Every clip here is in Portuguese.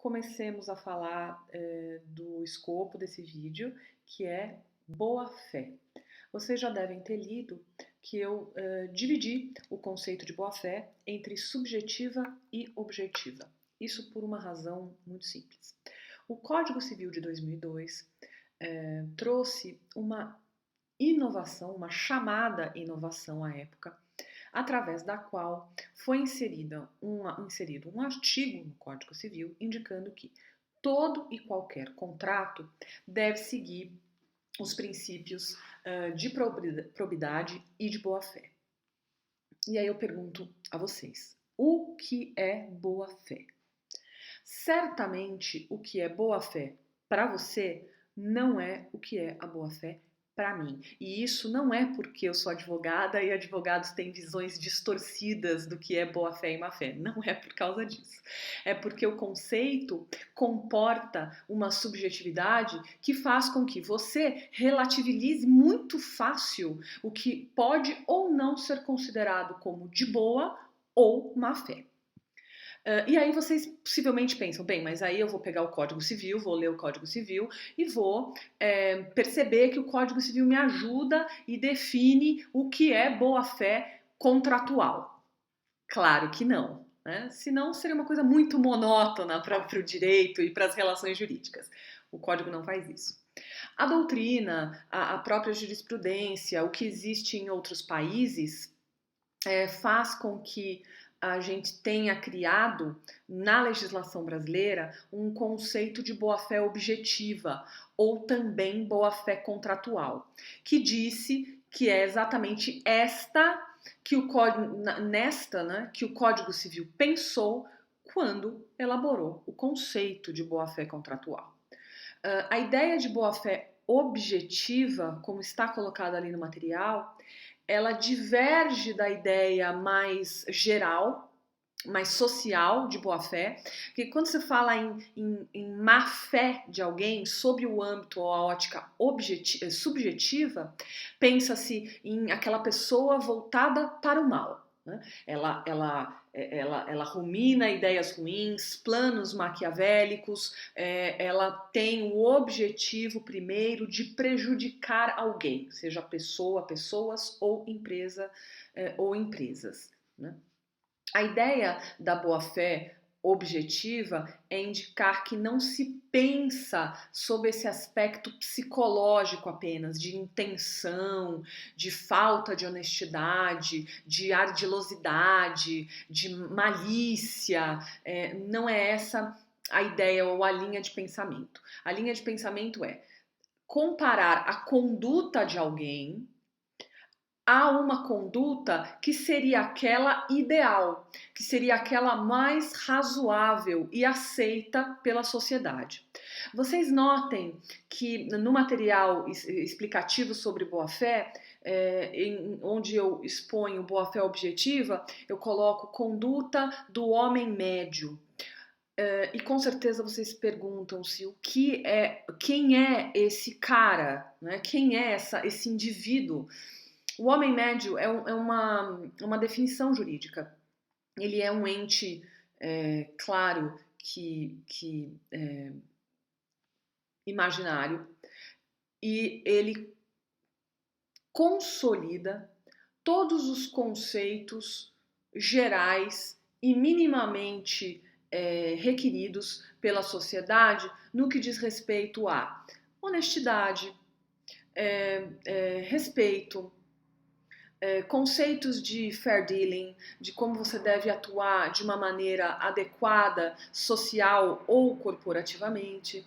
comecemos a falar do escopo desse vídeo, que é boa-fé. Vocês já devem ter lido que eu dividi o conceito de boa-fé entre subjetiva e objetiva. Isso por uma razão muito simples. O Código Civil de 2002 trouxe uma inovação, uma chamada inovação à época, através da qual foi inserido um artigo no Código Civil indicando que todo e qualquer contrato deve seguir os princípios de probidade e de boa-fé. E aí eu pergunto a vocês, o que é boa-fé? Certamente o que é boa-fé para você não é o que é a boa-fé para mim. E isso não é porque eu sou advogada e advogados têm visões distorcidas do que é boa-fé e má-fé. Não é por causa disso. É porque o conceito comporta uma subjetividade que faz com que você relativize muito fácil o que pode ou não ser considerado como de boa ou má-fé. E aí vocês possivelmente pensam, bem, mas aí eu vou pegar o Código Civil, vou ler o Código Civil e vou perceber que o Código Civil me ajuda e define o que é boa-fé contratual. Claro que não, né? Senão seria uma coisa muito monótona para o direito e para as relações jurídicas. O Código não faz isso. A doutrina, a própria jurisprudência, o que existe em outros países faz com que a gente tenha criado na legislação brasileira um conceito de boa-fé objetiva ou também boa-fé contratual, que disse que é exatamente que o Código Civil pensou quando elaborou o conceito de boa-fé contratual. A ideia de boa-fé objetiva, como está colocada ali no material, ela diverge da ideia mais geral, mais social de boa-fé, porque quando você fala em má-fé de alguém, sob o âmbito ou a ótica subjetiva, pensa-se em aquela pessoa voltada para o mal. Né? Ela rumina ideias ruins, planos maquiavélicos, ela tem o objetivo primeiro de prejudicar alguém, seja pessoa, pessoas ou empresa ou empresas. Né? A ideia da boa-fé objetiva é indicar que não se pensa sob esse aspecto psicológico apenas, de intenção, de falta de honestidade, de ardilosidade, de malícia. Não é essa a ideia ou a linha de pensamento. A linha de pensamento é comparar a conduta de alguém a uma conduta que seria aquela ideal, que seria aquela mais razoável e aceita pela sociedade. Vocês notem que no material explicativo sobre boa-fé, onde eu exponho boa-fé objetiva, eu coloco conduta do homem médio. E com certeza vocês perguntam-se quem é esse cara, né? Quem é esse indivíduo? O homem médio é uma definição jurídica. Ele é um ente, claro, que imaginário, e ele consolida todos os conceitos gerais e minimamente requeridos pela sociedade no que diz respeito a honestidade, respeito, conceitos de fair dealing, de como você deve atuar de uma maneira adequada, social ou corporativamente.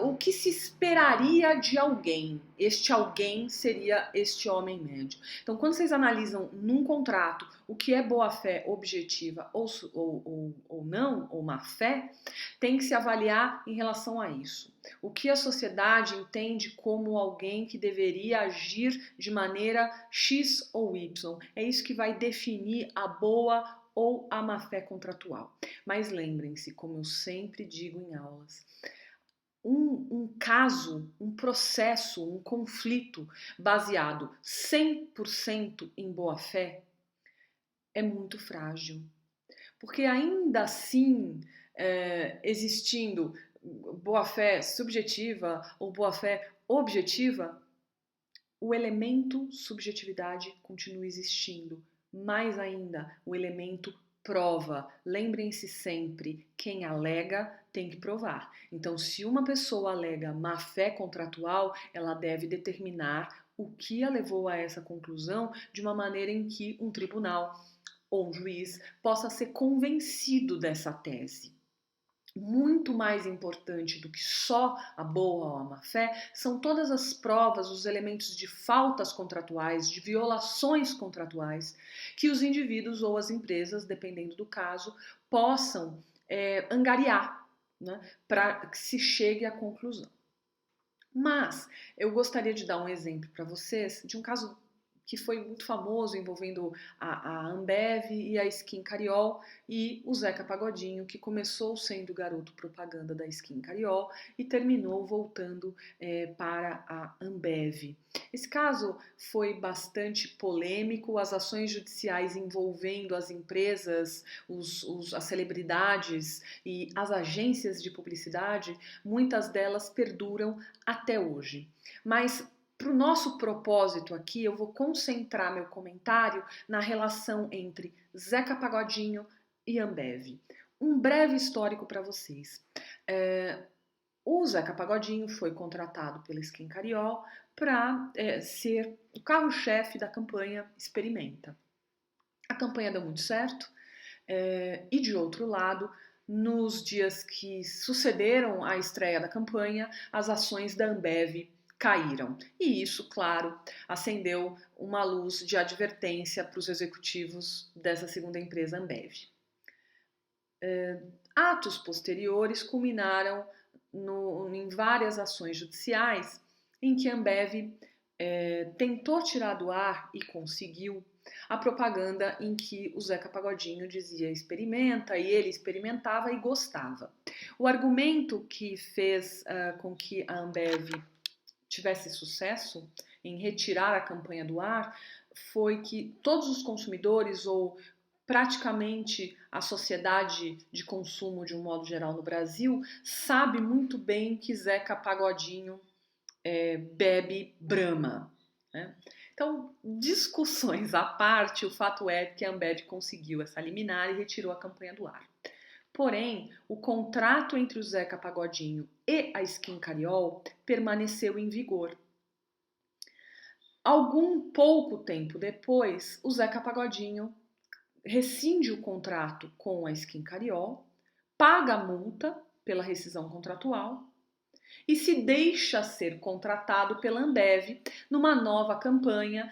O que se esperaria de alguém? Este alguém seria este homem médio. Então, quando vocês analisam num contrato o que é boa-fé objetiva ou não, ou má-fé, tem que se avaliar em relação a isso. O que a sociedade entende como alguém que deveria agir de maneira X ou Y. É isso que vai definir a boa ou a má-fé contratual. Mas lembrem-se, como eu sempre digo em aulas, um caso, um processo, um conflito baseado 100% em boa-fé é muito frágil. Porque ainda assim, existindo boa-fé subjetiva ou boa-fé objetiva, o elemento subjetividade continua existindo. Mais ainda, o elemento prova. Lembrem-se sempre, quem alega tem que provar. Então, se uma pessoa alega má-fé contratual, ela deve determinar o que a levou a essa conclusão de uma maneira em que um tribunal ou um juiz possa ser convencido dessa tese. Muito mais importante do que só a boa ou a má-fé são todas as provas, os elementos de faltas contratuais, de violações contratuais que os indivíduos ou as empresas, dependendo do caso, possam angariar, né, para que se chegue à conclusão. Mas eu gostaria de dar um exemplo para vocês de um caso que foi muito famoso, envolvendo a Ambev e a Skin Cariol, e o Zeca Pagodinho, que começou sendo garoto propaganda da Skin Cariol e terminou voltando para a Ambev. Esse caso foi bastante polêmico, as ações judiciais envolvendo as empresas, as celebridades e as agências de publicidade, muitas delas perduram até hoje. Mas para o nosso propósito aqui, eu vou concentrar meu comentário na relação entre Zeca Pagodinho e Ambev. Um breve histórico para vocês. O Zeca Pagodinho foi contratado pela Skin Cariol para ser o carro-chefe da campanha Experimenta. A campanha deu muito certo e, de outro lado, nos dias que sucederam à estreia da campanha, as ações da Ambev caíram. E isso, claro, acendeu uma luz de advertência para os executivos dessa segunda empresa, Ambev. Atos posteriores culminaram em várias ações judiciais em que a Ambev tentou tirar do ar e conseguiu a propaganda em que o Zeca Pagodinho dizia experimenta e ele experimentava e gostava. O argumento que fez com que a Ambev tivesse sucesso em retirar a campanha do ar foi que todos os consumidores, ou praticamente a sociedade de consumo de um modo geral no Brasil, sabe muito bem que Zeca Pagodinho bebe Brahma, né? Então, discussões à parte, o fato é que a Ambev conseguiu essa liminar e retirou a campanha do ar. Porém, o contrato entre o Zeca Pagodinho e a Skin Cariol permaneceu em vigor. Algum pouco tempo depois, o Zeca Pagodinho rescinde o contrato com a Skin Cariol, paga a multa pela rescisão contratual e se deixa ser contratado pela Ambev numa nova campanha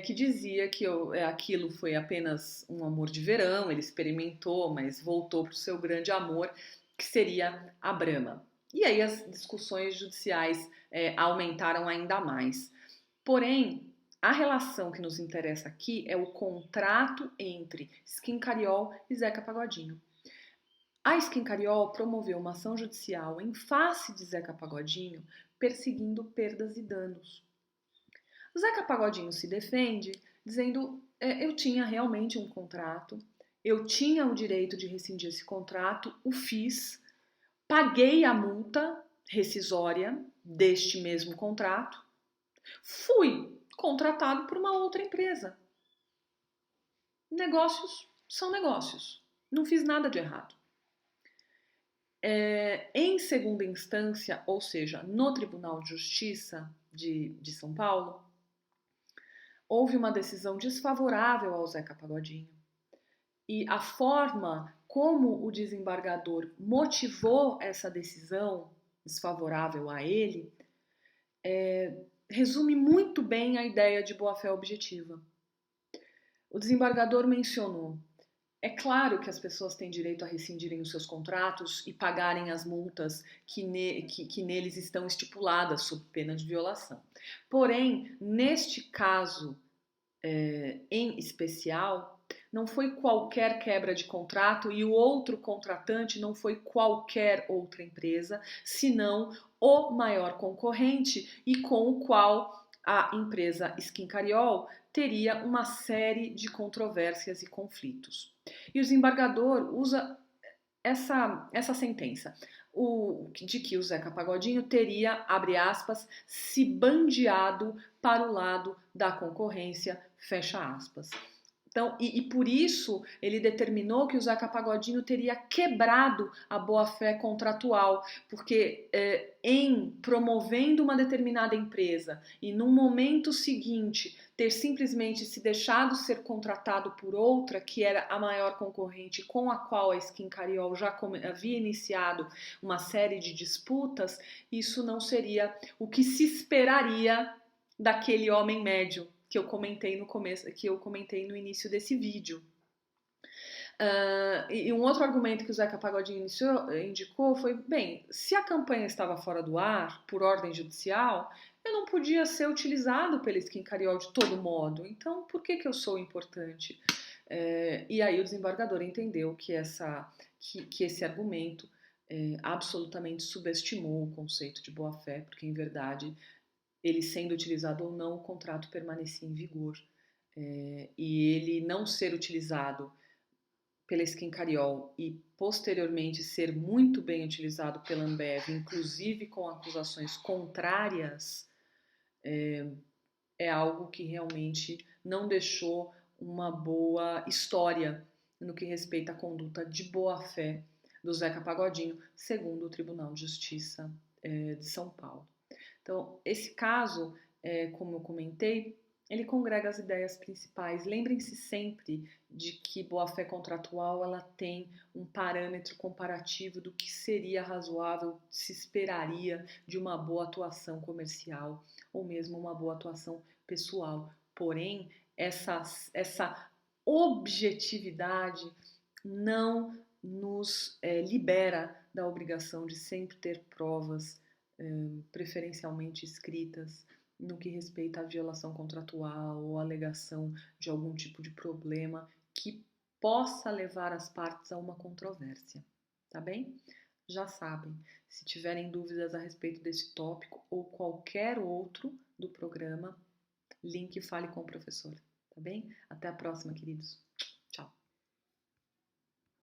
que dizia que aquilo foi apenas um amor de verão, ele experimentou, mas voltou para o seu grande amor, que seria a Brahma. E aí as discussões judiciais aumentaram ainda mais. Porém, a relação que nos interessa aqui é o contrato entre Skin Cariol e Zeca Pagodinho. A Skin Cariol promoveu uma ação judicial em face de Zeca Pagodinho, perseguindo perdas e danos. Zeca Pagodinho se defende dizendo: eu tinha realmente um contrato, eu tinha o direito de rescindir esse contrato, o fiz, paguei a multa rescisória deste mesmo contrato, fui contratado por uma outra empresa. Negócios são negócios, não fiz nada de errado. Em segunda instância, ou seja, no Tribunal de Justiça de São Paulo, houve uma decisão desfavorável ao Zeca Pagodinho. E a forma como o desembargador motivou essa decisão desfavorável a ele resume muito bem a ideia de boa-fé objetiva. O desembargador mencionou: é claro que as pessoas têm direito a rescindirem os seus contratos e pagarem as multas que neles estão estipuladas, sob pena de violação. Porém, neste caso em especial, não foi qualquer quebra de contrato e o outro contratante não foi qualquer outra empresa, senão o maior concorrente e com o qual a empresa Skin Cariol teria uma série de controvérsias e conflitos. E o desembargador usa essa sentença, de que o Zeca Pagodinho teria, abre aspas, se bandeado para o lado da concorrência, fecha aspas. Então, e por isso ele determinou que o Zeca Pagodinho teria quebrado a boa-fé contratual, porque em promovendo uma determinada empresa e no momento seguinte ter simplesmente se deixado ser contratado por outra, que era a maior concorrente com a qual a Skin Cariol já havia iniciado uma série de disputas, isso não seria o que se esperaria daquele homem médio que eu comentei no começo, que eu comentei no início desse vídeo. E um outro argumento que o Zeca Pagodinho indicou foi, bem, se a campanha estava fora do ar, por ordem judicial, eu não podia ser utilizado pela Skin Cariol de todo modo, então por que eu sou importante? E aí o desembargador entendeu que esse argumento absolutamente subestimou o conceito de boa-fé, porque em verdade ele sendo utilizado ou não, o contrato permanecia em vigor. E ele não ser utilizado pela Skin Cariol e posteriormente ser muito bem utilizado pela Ambev, inclusive com acusações contrárias, é algo que realmente não deixou uma boa história no que respeita à conduta de boa-fé do Zeca Pagodinho, segundo o Tribunal de Justiça de São Paulo. Então, esse caso, como eu comentei, ele congrega as ideias principais. Lembrem-se sempre de que boa-fé contratual ela tem um parâmetro comparativo do que seria razoável, se esperaria de uma boa atuação comercial ou mesmo uma boa atuação pessoal. Porém, essa objetividade não nos libera da obrigação de sempre ter provas preferencialmente escritas no que respeita à violação contratual ou alegação de algum tipo de problema que possa levar as partes a uma controvérsia, tá bem? Já sabem, se tiverem dúvidas a respeito desse tópico ou qualquer outro do programa, link Fale com o Professor, tá bem? Até a próxima, queridos!